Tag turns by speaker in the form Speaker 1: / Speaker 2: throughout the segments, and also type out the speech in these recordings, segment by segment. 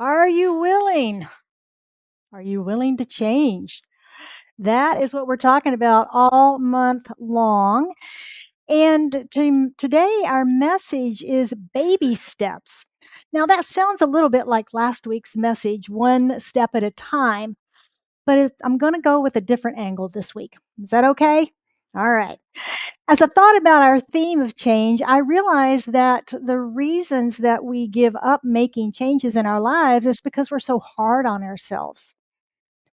Speaker 1: Are you willing? Are you willing to change? That is what we're talking about all month long. And today, our message is baby steps. Now, that sounds a little bit like last week's message, one step at a time, but I'm going to go with a different angle this week. Is that okay? All right. As I thought about our theme of change, I realized that the reasons that we give up making changes in our lives is because we're so hard on ourselves.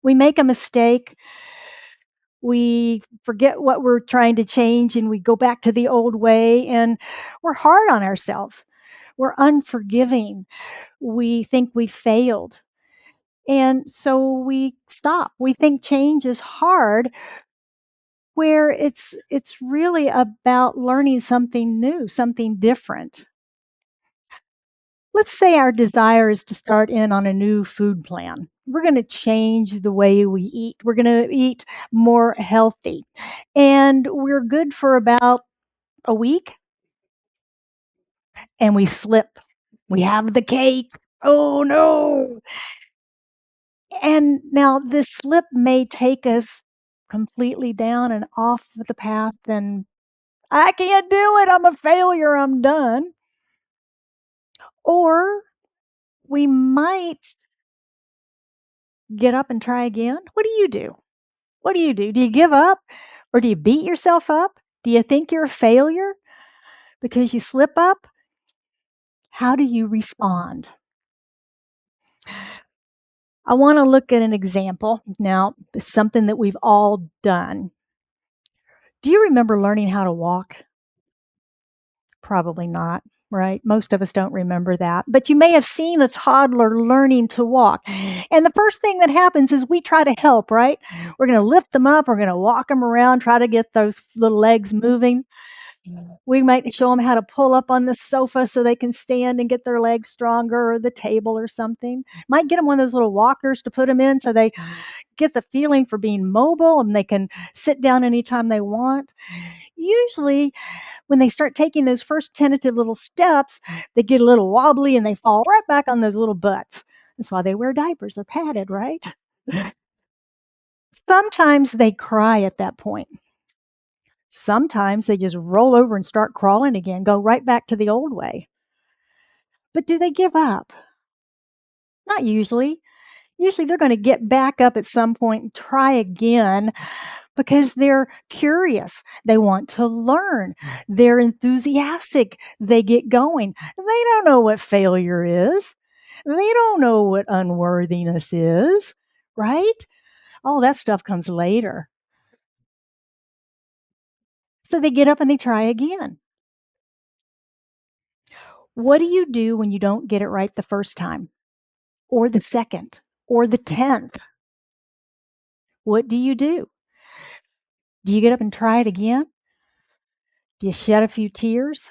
Speaker 1: We make a mistake, we forget what we're trying to change, and we go back to the old way, and we're hard on ourselves. We're unforgiving. We think we failed. And so we stop. We think change is hard, where it's really about learning something new, something different. Let's say our desire is to start in on a new food plan. We're going to change the way we eat. We're going to eat more healthy. And we're good for about a week and we slip. We have the cake. Oh no. And now this slip may take us completely down and off the path, and I can't do it. I'm a failure. I'm done. Or we might get up and try again. What do you do? What do you do? Do you give up or do you beat yourself up? Do you think you're a failure because you slip up? How do you respond? I want to look at an example. Now, it's something that we've all done. Do you remember learning how to walk? Probably not, right? Most of us don't remember that. But you may have seen a toddler learning to walk. And the first thing that happens is we try to help, right? We're going to lift them up, we're going to walk them around, try to get those little legs moving. We might show them how to pull up on the sofa so they can stand and get their legs stronger, or the table or something. Might get them one of those little walkers to put them in so they get the feeling for being mobile and they can sit down anytime they want. Usually, when they start taking those first tentative little steps, they get a little wobbly and they fall right back on those little butts. That's why they wear diapers. They're padded, right? Sometimes they cry at that point. Sometimes they just roll over and start crawling again, go right back to the old way. But do they give up? Not usually. Usually they're going to get back up at some point and try again because they're curious. They want to learn. They're enthusiastic. They get going. They don't know what failure is. They don't know what unworthiness is, right? All that stuff comes later. So they get up and they try again. What do you do when you don't get it right the first time, or the second, or the 10th? What do you do? Do you get up and try it again? Do you shed a few tears?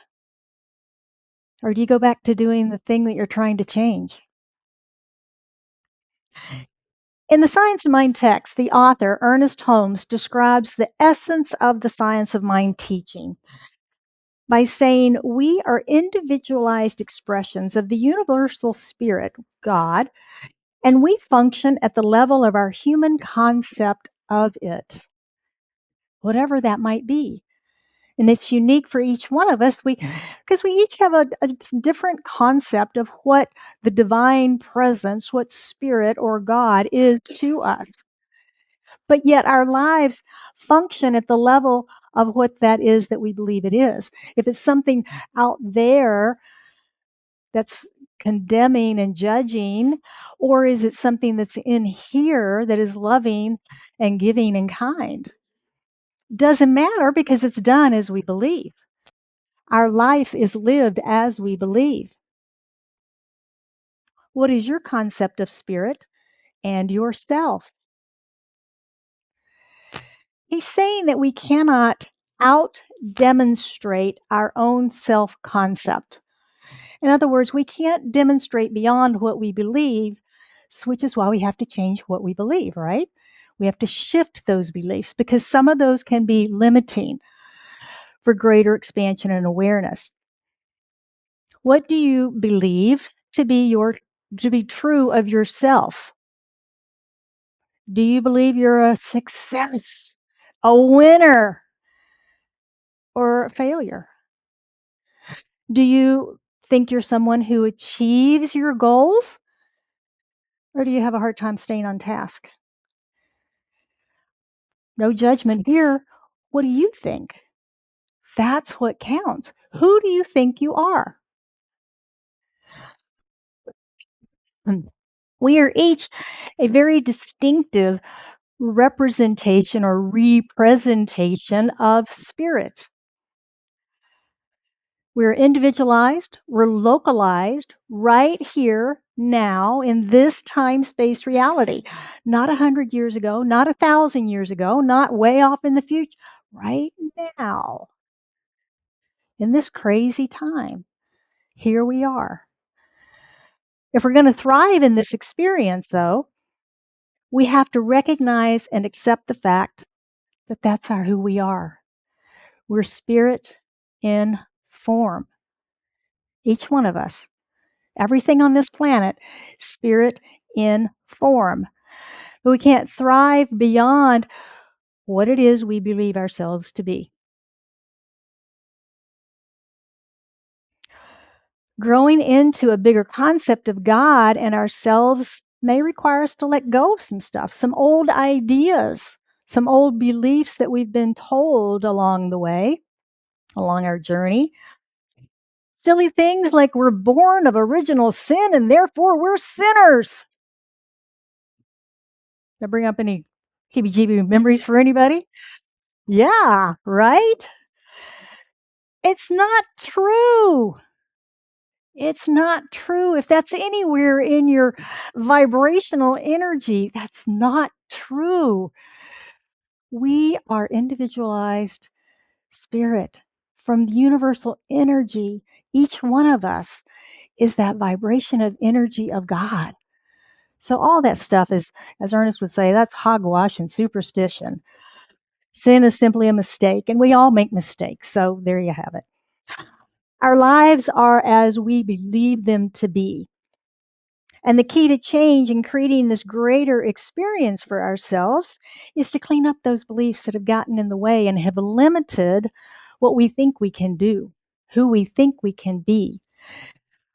Speaker 1: Or do you go back to doing the thing that you're trying to change? In the Science of Mind text, the author, Ernest Holmes, describes the essence of the science of mind teaching by saying, we are individualized expressions of the universal spirit, God, and we function at the level of our human concept of it, whatever that might be. And it's unique for each one of us. Because we each have a different concept of what the divine presence, what spirit or God is to us. But yet our lives function at the level of what that is that we believe it is. If it's something out there that's condemning and judging, or is it something that's in here that is loving and giving and kind? Doesn't matter because it's done as we believe. Our life is lived as we believe. What is your concept of spirit and yourself? He's saying that we cannot out demonstrate our own self concept. In other words, we can't demonstrate beyond what we believe, which is why we have to change what we believe, right? We have to shift those beliefs because some of those can be limiting for greater expansion and awareness. What do you believe to be your to be true of yourself? Do you believe you're a success, a winner, or a failure? Do you think you're someone who achieves your goals, or do you have a hard time staying on task? No judgment here. What do you think? That's what counts. Who do you think you are? Mm. We are each a very distinctive representation or representation of spirit. We're individualized, we're localized right here, now, in this time space reality. Not 100 years ago, not 1,000 years ago, not way off in the future. Right now, in this crazy time, here we are. If we're going to thrive in this experience, though, we have to recognize and accept the fact that that's our who we are. We're spirit in form, each one of us. Everything on this planet, spirit in form. But we can't thrive beyond what it is we believe ourselves to be. Growing into a bigger concept of God and ourselves may require us to let go of some stuff, some old ideas, some old beliefs that we've been told along the way, along our journey. Silly things like we're born of original sin and therefore we're sinners. That bring up any heebie-jeebie memories for anybody? Yeah, right? It's not true. It's not true. If that's anywhere in your vibrational energy, that's not true. We are individualized spirit from the universal energy. Each one of us is that vibration of energy of God. So all that stuff is, as Ernest would say, that's hogwash and superstition. Sin is simply a mistake, and we all make mistakes. So there you have it. Our lives are as we believe them to be. And the key to change and creating this greater experience for ourselves is to clean up those beliefs that have gotten in the way and have limited what we think we can do, who we think we can be.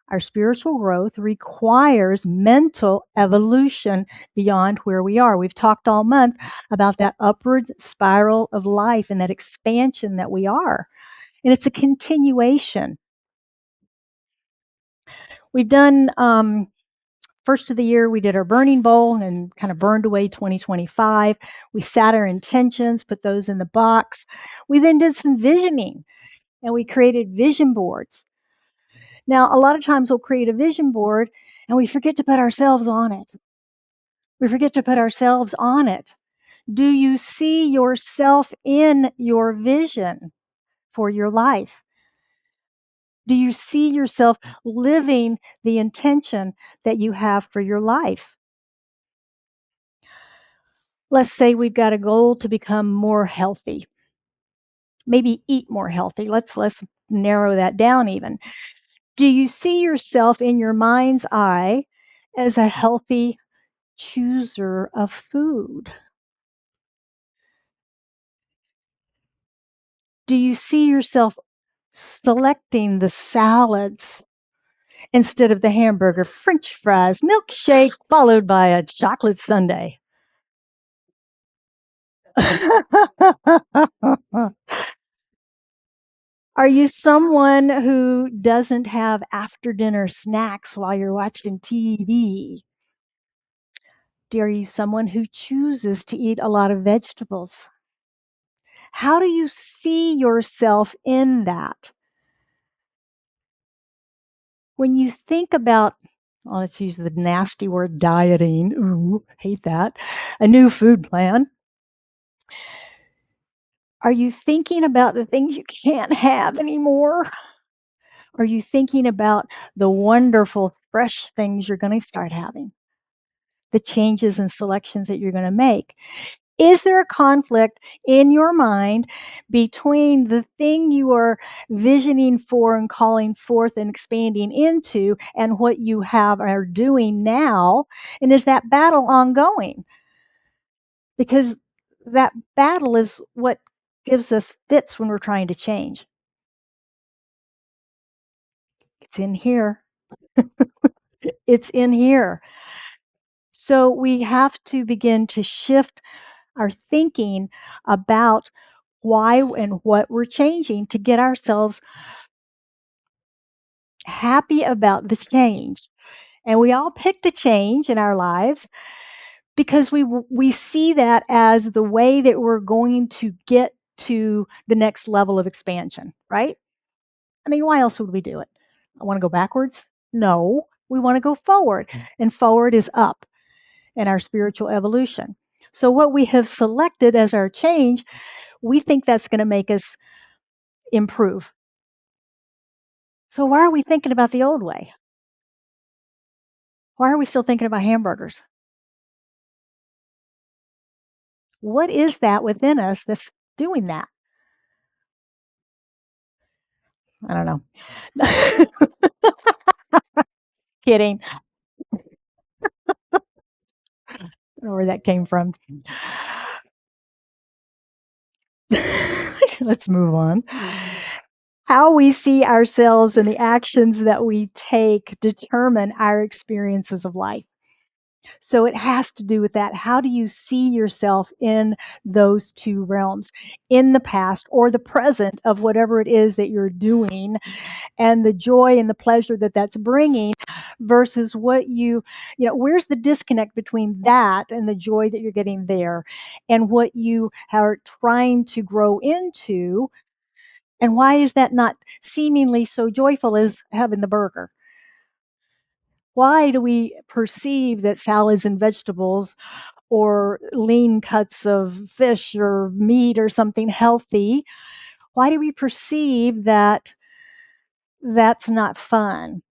Speaker 1: Our spiritual growth requires mental evolution beyond where we are. We've talked all month about that upward spiral of life and that expansion that we are. And it's a continuation. We've done first of the year, we did our burning bowl and kind of burned away 2025. We set our intentions, put those in the box. We then did some visioning and we created vision boards. Now, a lot of times we'll create a vision board and we forget to put ourselves on it. We forget to put ourselves on it. Do you see yourself in your vision for your life? Do you see yourself living the intention that you have for your life? Let's say we've got a goal to become more healthy. Maybe eat more healthy. Let's narrow that down even. Do you see yourself in your mind's eye as a healthy chooser of food? Do you see yourself selecting the salads instead of the hamburger, french fries, milkshake, followed by a chocolate sundae? Are you someone who doesn't have after dinner snacks while you're watching TV? Are you someone who chooses to eat a lot of vegetables? How do you see yourself in that? When you think about, oh, let's use the nasty word dieting, ooh, hate that, a new food plan, are you thinking about the things you can't have anymore? Are you thinking about the wonderful, fresh things you're going to start having? The changes and selections that you're going to make? Is there a conflict in your mind between the thing you are visioning for and calling forth and expanding into and what you have are doing now? And is that battle ongoing? Because that battle is what gives us fits when we're trying to change. It's in here. It's in here. So we have to begin to shift our thinking about why and what we're changing to get ourselves happy about the change. And we all picked a change in our lives because we see that as the way that we're going to get to the next level of expansion, right? I mean, why else would we do it? I want to go backwards? No, we want to go forward. And forward is up in our spiritual evolution. So, what we have selected as our change, we think that's going to make us improve. So, why are we thinking about the old way? Why are we still thinking about hamburgers? What is that within us that's doing that? I don't know. Kidding. I don't know where that came from. Let's move on. How we see ourselves and the actions that we take determine our experiences of life. So it has to do with that. How do you see yourself in those two realms, in the past or the present of whatever it is that you're doing, and the joy and the pleasure that that's bringing versus what where's the disconnect between that and the joy that you're getting there and what you are trying to grow into? And why is that not seemingly so joyful as having the burger? Why do we perceive that salads and vegetables or lean cuts of fish or meat or something healthy, why do we perceive that that's not fun?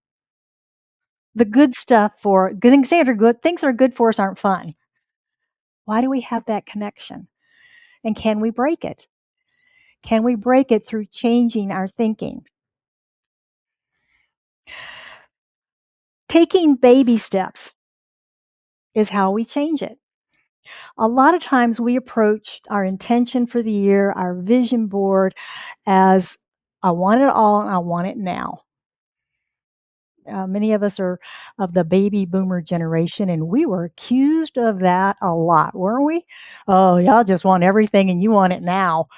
Speaker 1: The good stuff for good things that are good for us aren't fun. Why do we have that connection? And can we break it? Can we break it through changing our thinking? Taking baby steps is how we change it. A lot of times we approach our intention for the year, our vision board, as I want it all and I want it now. Many of us are of the baby boomer generation, and we were accused of that a lot, weren't we? Oh, y'all just want everything and you want it now.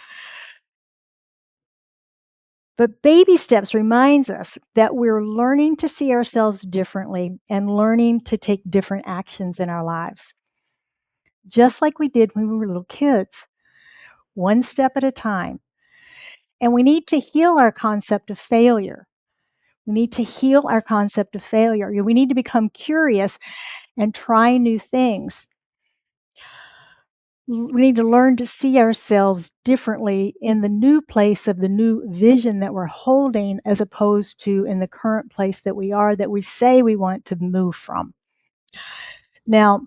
Speaker 1: But baby steps reminds us that we're learning to see ourselves differently and learning to take different actions in our lives, just like we did when we were little kids, one step at a time. And we need to heal our concept of failure. We need to heal our concept of failure. We need to become curious and try new things. We need to learn to see ourselves differently in the new place of the new vision that we're holding, as opposed to in the current place that we are, that we say we want to move from. Now,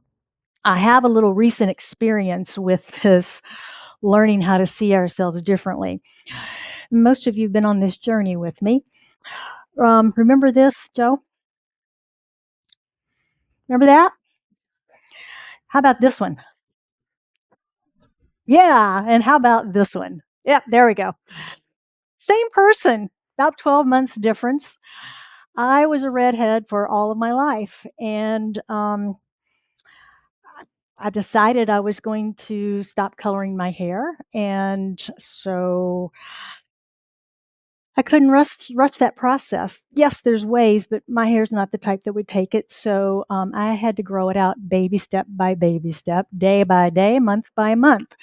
Speaker 1: I have a little recent experience with this, learning how to see ourselves differently. Most of you have been on this journey with me. Remember this, Joe? Remember that? How about this one? Yeah, and how about this one? Yep, there we go. Same person, about 12 months difference. I was a redhead for all of my life, and I decided I was going to stop coloring my hair, and so I couldn't rush that process. Yes, there's ways, but my hair's not the type that would take it, so I had to grow it out baby step by baby step, day by day, month by month,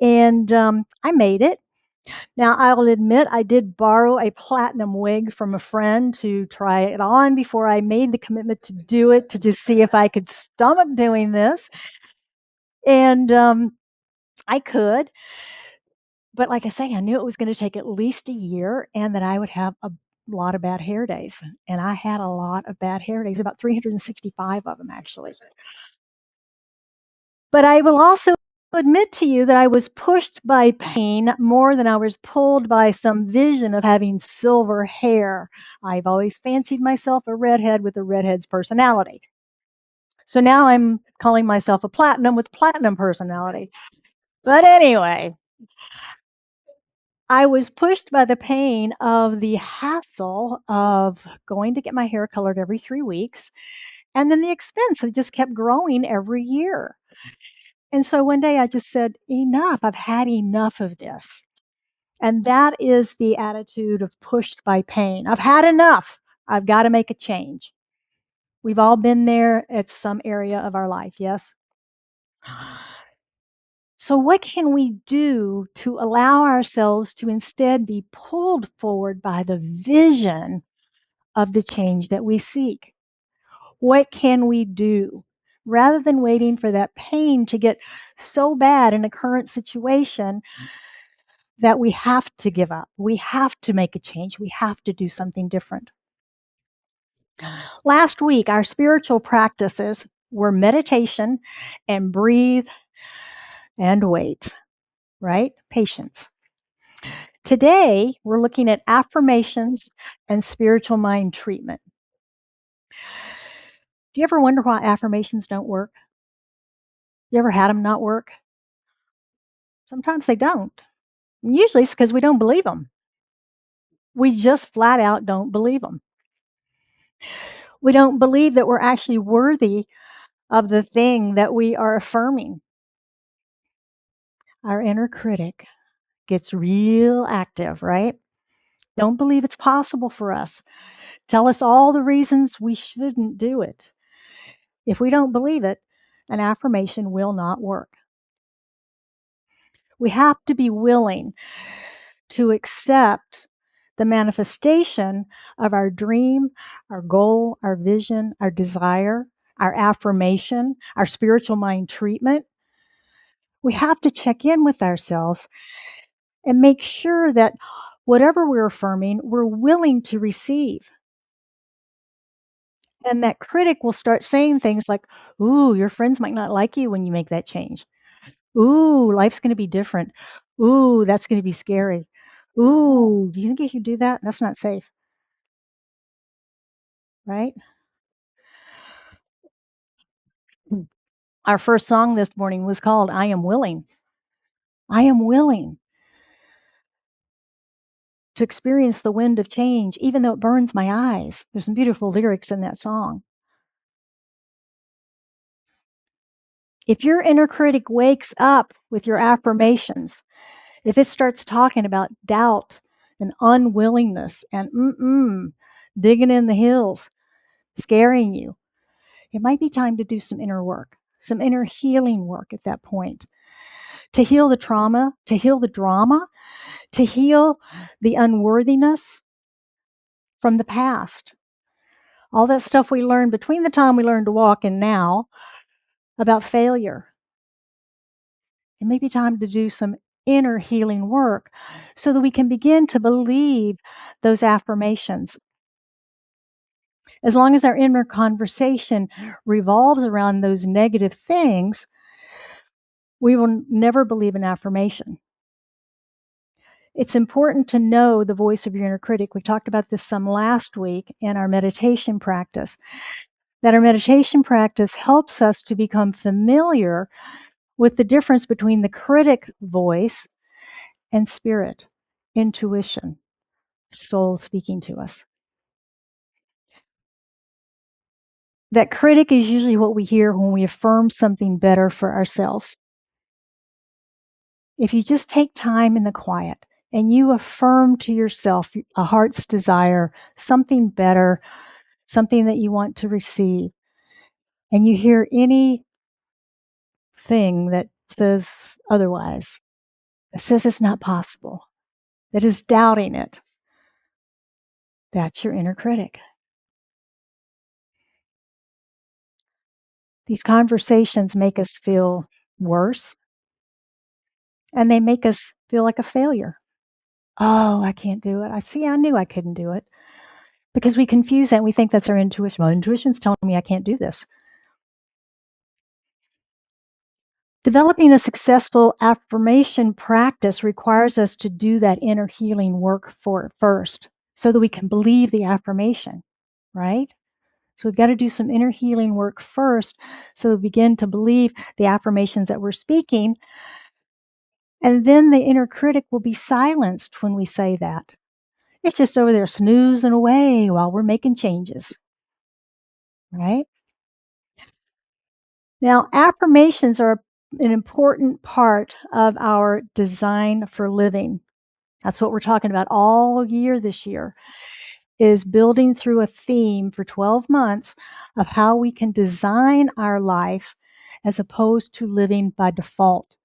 Speaker 1: and I made it. Now, I'll admit I did borrow a platinum wig from a friend to try it on before I made the commitment to do it, to just see if I could stomach doing this. And I could. But like I say, I knew it was going to take at least a year and that I would have a lot of bad hair days. And I had a lot of bad hair days, about 365 of them, actually. But I will also admit to you that I was pushed by pain more than I was pulled by some vision of having silver hair. I've always fancied myself a redhead with a redhead's personality. So now I'm calling myself a platinum with platinum personality. But anyway, I was pushed by the pain of the hassle of going to get my hair colored every 3 weeks. And then the expense that just kept growing every year. And so one day I just said, enough. I've had enough of this. And that is the attitude of pushed by pain. I've had enough. I've got to make a change. We've all been there at some area of our life, yes? So, what can we do to allow ourselves to instead be pulled forward by the vision of the change that we seek? What can we do? Rather than waiting for that pain to get so bad in a current situation that we have to give up, we have to make a change, we have to do something different. Last week, our spiritual practices were meditation and breathe and wait, right? Patience. Today, we're looking at affirmations and spiritual mind treatment. Do you ever wonder why affirmations don't work? You ever had them not work? Sometimes they don't. Usually it's because we don't believe them. We just flat out don't believe them. We don't believe that we're actually worthy of the thing that we are affirming. Our inner critic gets real active, right? Don't believe it's possible for us. Tell us all the reasons we shouldn't do it. If we don't believe it, an affirmation will not work. We have to be willing to accept the manifestation of our dream, our goal, our vision, our desire, our affirmation, our spiritual mind treatment. We have to check in with ourselves and make sure that whatever we're affirming, we're willing to receive. And that critic will start saying things like, ooh, your friends might not like you when you make that change. Ooh, life's going to be different. Ooh, that's going to be scary. Ooh, do you think you should do that? That's not safe, right? Our first song this morning was called I Am Willing. I am willing to experience the wind of change, even though it burns my eyes. There's some beautiful lyrics in that song. If your inner critic wakes up with your affirmations, if it starts talking about doubt and unwillingness and digging in the hills, scaring you, it might be time to do some inner work, some inner healing work at that point. To heal the trauma, to heal the drama, to heal the unworthiness from the past. All that stuff we learned between the time we learned to walk and now about failure. It may be time to do some inner healing work so that we can begin to believe those affirmations. As long as our inner conversation revolves around those negative things, we will never believe an affirmation. It's important to know the voice of your inner critic. We talked about this some last week in our meditation practice, that our meditation practice helps us to become familiar with the difference between the critic voice and spirit, intuition, soul speaking to us. That critic is usually what we hear when we affirm something better for ourselves. If you just take time in the quiet and you affirm to yourself a heart's desire, something better, something that you want to receive, and you hear anything that says otherwise, that says it's not possible, that is doubting it, that's your inner critic. These conversations make us feel worse, and they make us feel like a failure. Oh, I can't do it. I knew I couldn't do it. Because we confuse that and we think that's our intuition. Well, intuition's telling me I can't do this. Developing a successful affirmation practice requires us to do that inner healing work for first so that we can believe the affirmation, right? So we've got to do some inner healing work first so we begin to believe the affirmations that we're speaking. And then the inner critic will be silenced when we say that. It's just over there snoozing away while we're making changes, right? Now, affirmations are an important part of our design for living. That's what we're talking about all year this year, is building through a theme for 12 months of how we can design our life as opposed to living by default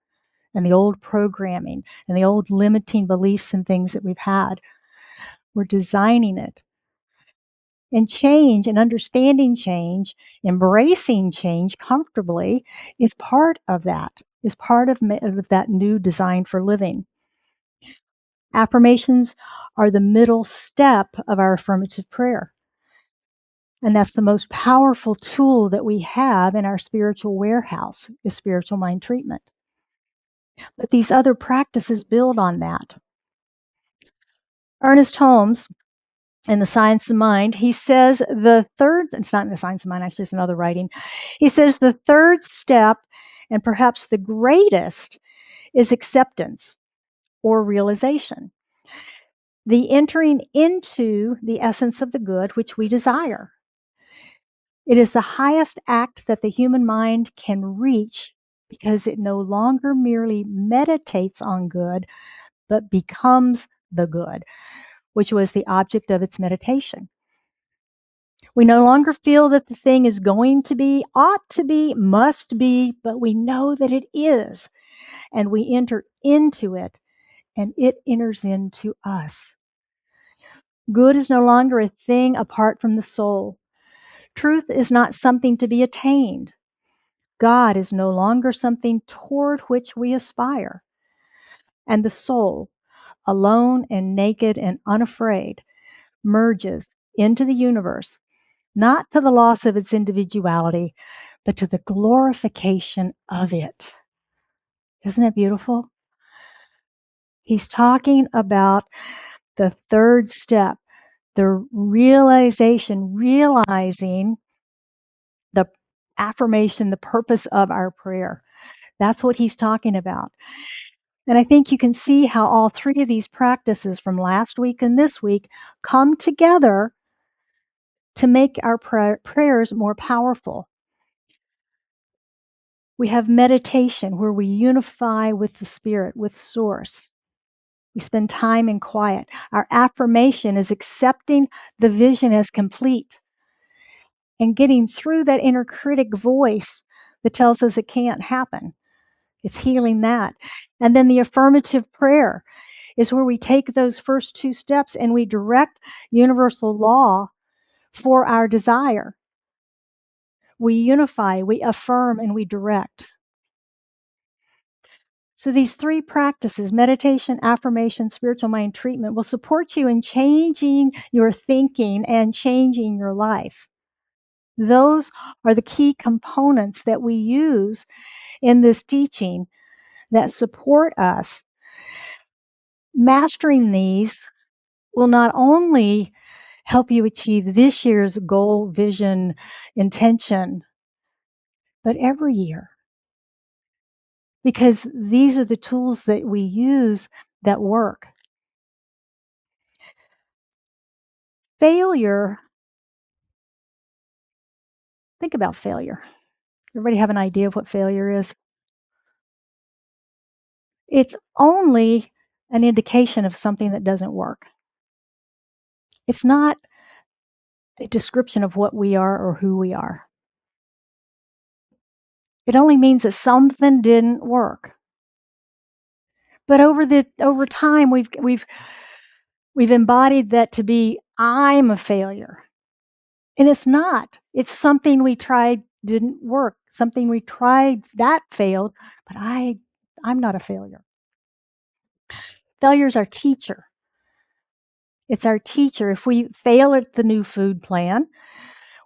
Speaker 1: and the old programming and the old limiting beliefs and things that we've had. We're designing it. And change and understanding change, embracing change comfortably is part of that, is part of that new design for living. Affirmations are the middle step of our affirmative prayer. And that's the most powerful tool that we have in our spiritual warehouse, is spiritual mind treatment. But these other practices build on that. Ernest Holmes, in The Science of Mind, he says the third, it's not in The Science of Mind, actually, it's another writing. He says the third step, and perhaps the greatest, is acceptance or realization. The entering into the essence of the good which we desire. It is the highest act that the human mind can reach because it no longer merely meditates on good, but becomes the good, which was the object of its meditation. We no longer feel that the thing is going to be, ought to be, must be, but we know that it is. And we enter into it, and it enters into us. Good is no longer a thing apart from the soul. Truth is not something to be attained. God is no longer something toward which we aspire. And the soul, alone and naked and unafraid, merges into the universe, not to the loss of its individuality, but to the glorification of it. Isn't that beautiful? He's talking about the third step, the realization, realizing the affirmation, the purpose of our prayer. That's what he's talking about. And I think you can see how all three of these practices from last week and this week come together to make our prayers more powerful. We have meditation where we unify with the Spirit, with Source. We spend time in quiet. Our affirmation is accepting the vision as complete and getting through that inner critic voice that tells us it can't happen. It's healing that. And then the affirmative prayer is where we take those first two steps and we direct universal law for our desire. We unify, we affirm, and we direct. So these three practices, meditation, affirmation, spiritual mind treatment, will support you in changing your thinking and changing your life. Those are the key components that we use in this teaching that support us. Mastering these will not only help you achieve this year's goal, vision, intention, but every year. Because these are the tools that we use that work. Failure, think about failure. Everybody have an idea of what failure is? It's only an indication of something that doesn't work. It's not a description of what we are or who we are. It only means that something didn't work. But over time, we've embodied that to be, I'm a failure. And it's not. It's something we tried didn't work. Something we tried that failed, but I'm not a failure. Failure is our teacher. It's our teacher. If we fail at the new food plan,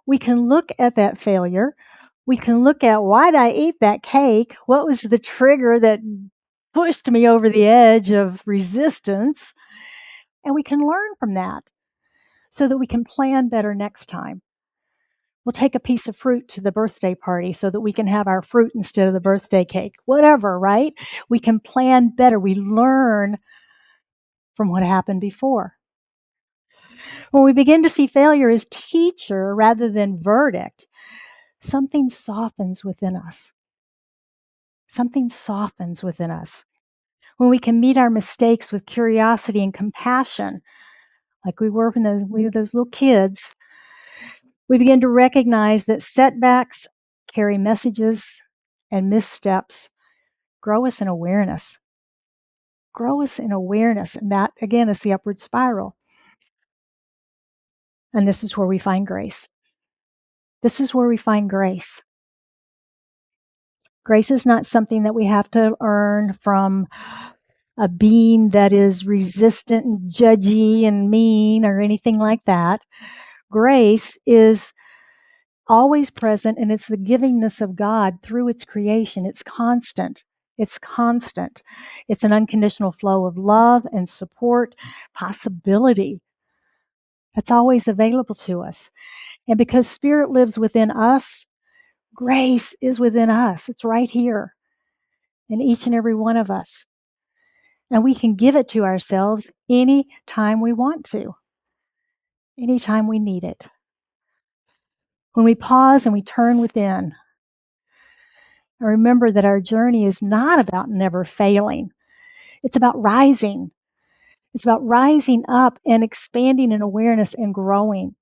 Speaker 1: we can look at that failure We can look at, why did I eat that cake? What was the trigger that pushed me over the edge of resistance? And we can learn from that so that we can plan better next time. We'll take a piece of fruit to the birthday party so that we can have our fruit instead of the birthday cake. Whatever, right? We can plan better. We learn from what happened before. When we begin to see failure as teacher rather than verdict, something softens within us. Something softens within us. When we can meet our mistakes with curiosity and compassion, like we were when we were those little kids, we begin to recognize that setbacks carry messages and missteps grow us in awareness. Grow us in awareness. And that, again, is the upward spiral. And this is where we find grace. This is where we find grace. Grace is not something that we have to earn from a being that is resistant and judgy and mean or anything like that. Grace is always present, and it's the givingness of God through its creation. It's constant. It's constant. It's an unconditional flow of love and support, possibility that's always available to us. And because Spirit lives within us, grace is within us. It's right here in each and every one of us. And we can give it to ourselves any time we want to, anytime we need it. When we pause and we turn within, and remember that our journey is not about never failing. It's about rising. It's about rising up and expanding in awareness and growing.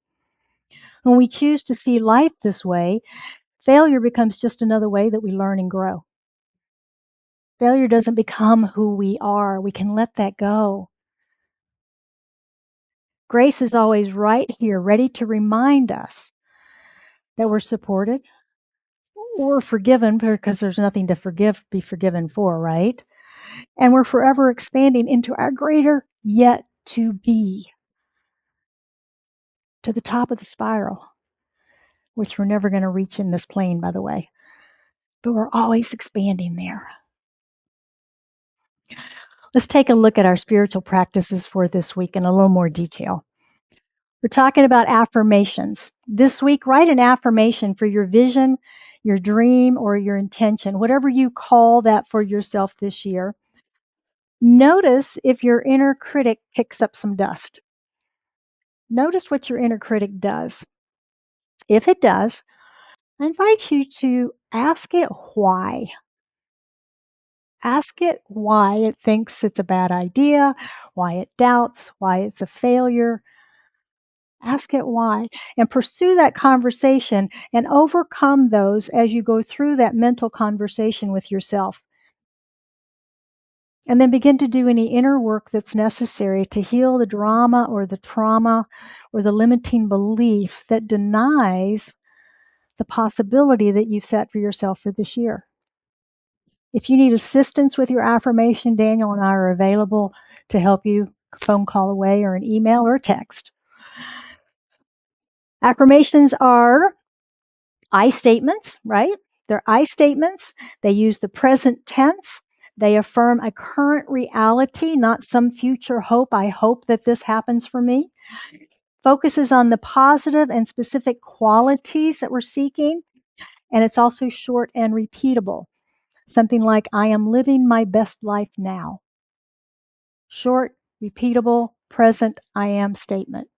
Speaker 1: When we choose to see life this way, failure becomes just another way that we learn and grow. Failure doesn't become who we are. We can let that go. Grace is always right here, ready to remind us that we're supported or forgiven, because there's nothing to be forgiven for, right? And we're forever expanding into our greater yet to be, to the top of the spiral, which we're never going to reach in this plane, by the way. But we're always expanding there. Let's take a look at our spiritual practices for this week in a little more detail. We're talking about affirmations. This week, write an affirmation for your vision, your dream, or your intention, whatever you call that for yourself this year. Notice if your inner critic kicks up some dust. Notice what your inner critic does. If it does, I invite you to ask it why. Ask it why it thinks it's a bad idea, why it doubts, why it's a failure. Ask it why, and pursue that conversation and overcome those as you go through that mental conversation with yourself. And then begin to do any inner work that's necessary to heal the drama or the trauma or the limiting belief that denies the possibility that you've set for yourself for this year. If you need assistance with your affirmation, Daniel and I are available to help you, a phone call away or an email or a text. Affirmations are I statements, right? They're I statements. They use the present tense. They affirm a current reality, not some future hope. I hope that this happens for me. Focuses on the positive and specific qualities that we're seeking. And it's also short and repeatable. Something like, I am living my best life now. Short, repeatable, present, I am statement.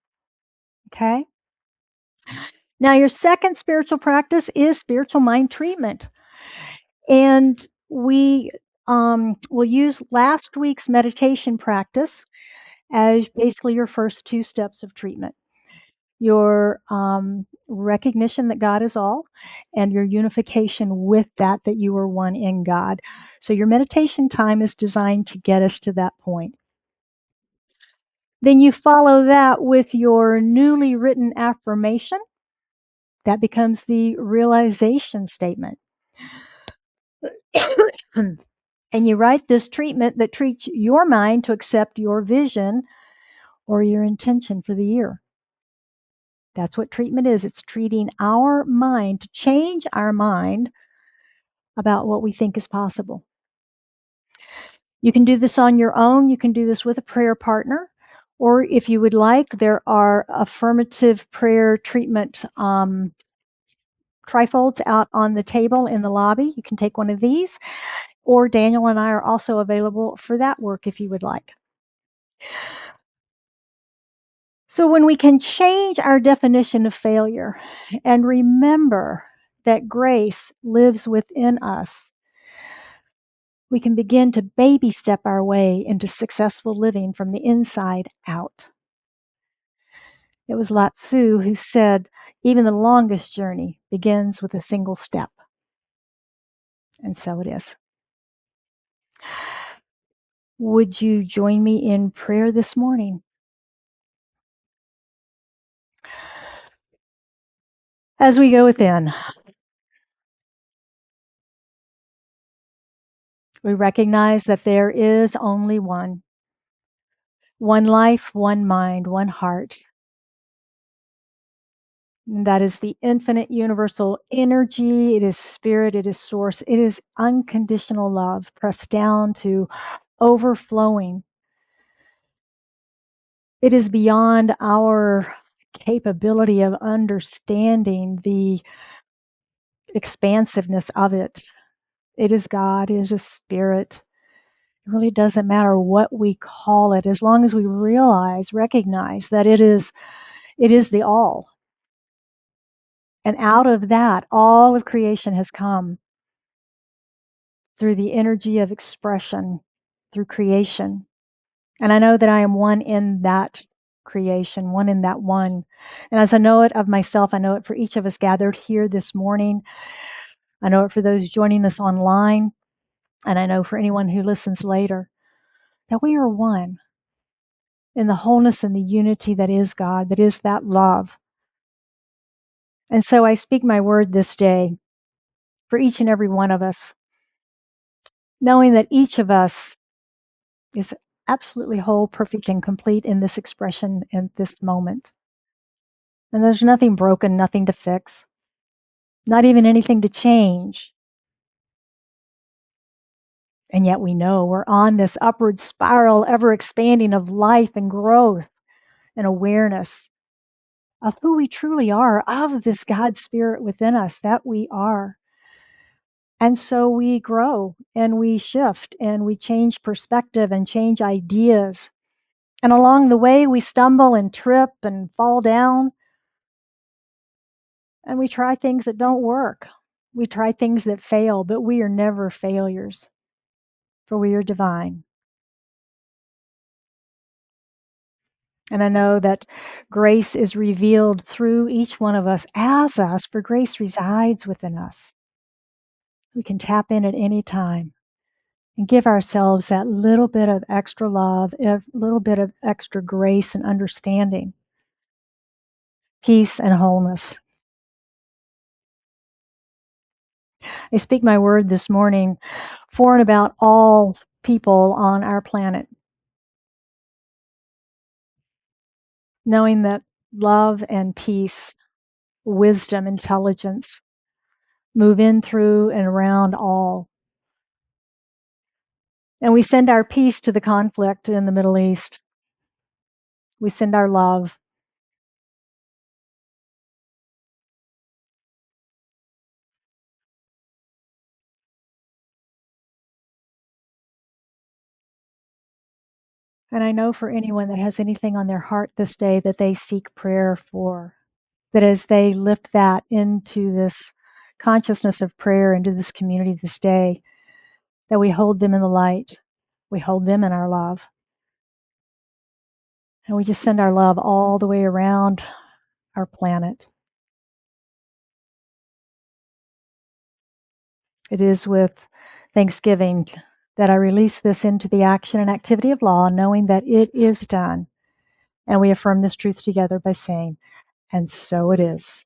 Speaker 1: Okay? Now, your second spiritual practice is spiritual mind treatment. And we will use last week's meditation practice as basically your first two steps of treatment. Your recognition that God is all, and your unification with that you are one in God. So your meditation time is designed to get us to that point. Then you follow that with your newly written affirmation. That becomes the realization statement. And you write this treatment that treats your mind to accept your vision or your intention for the year. That's what treatment is. It's treating our mind to change our mind about what we think is possible. You can do this on your own. You can do this with a prayer partner. Or if you would like, there are affirmative prayer treatment trifolds out on the table in the lobby. You can take one of these. Or Daniel and I are also available for that work if you would like. So when we can change our definition of failure and remember that grace lives within us, we can begin to baby step our way into successful living from the inside out. It was Lao Tzu who said, even the longest journey begins with a single step. And so it is. Would you join me in prayer this morning? As we go within, we recognize that there is only one life, one mind, one heart. And that is the infinite universal energy. It is spirit. It is source. It is unconditional love pressed down to overflowing. It is beyond our capability of understanding the expansiveness of it. It is God. It is just spirit. It really doesn't matter what we call it, as long as we recognize that it is the all. And out of that, all of creation has come through the energy of expression, through creation. And I know that I am one in that creation, one in that one. And as I know it of myself, I know it for each of us gathered here this morning. I know it for those joining us online. And I know for anyone who listens later, that we are one in the wholeness and the unity that is God, that is that love. And so I speak my word this day for each and every one of us, knowing that each of us is absolutely whole, perfect, and complete in this expression in this moment. And there's nothing broken, nothing to fix, not even anything to change. And yet we know we're on this upward spiral, ever expanding of life and growth and awareness of who we truly are, of this God spirit within us that we are. And so we grow and we shift and we change perspective and change ideas. And along the way, we stumble and trip and fall down. And we try things that don't work. We try things that fail, but we are never failures, for we are divine. And I know that grace is revealed through each one of us as us, for grace resides within us. We can tap in at any time and give ourselves that little bit of extra love, a little bit of extra grace and understanding, peace and wholeness. I speak my word this morning for and about all people on our planet, knowing that love and peace, wisdom, intelligence move in, through, and around all. And we send our peace to the conflict in the Middle East. We send our love. And I know for anyone that has anything on their heart this day that they seek prayer for, that as they lift that into this consciousness of prayer, into this community this day, that we hold them in the light. We hold them in our love. And we just send our love all the way around our planet. It is with thanksgiving that I release this into the action and activity of law, knowing that it is done. And we affirm this truth together by saying, and so it is.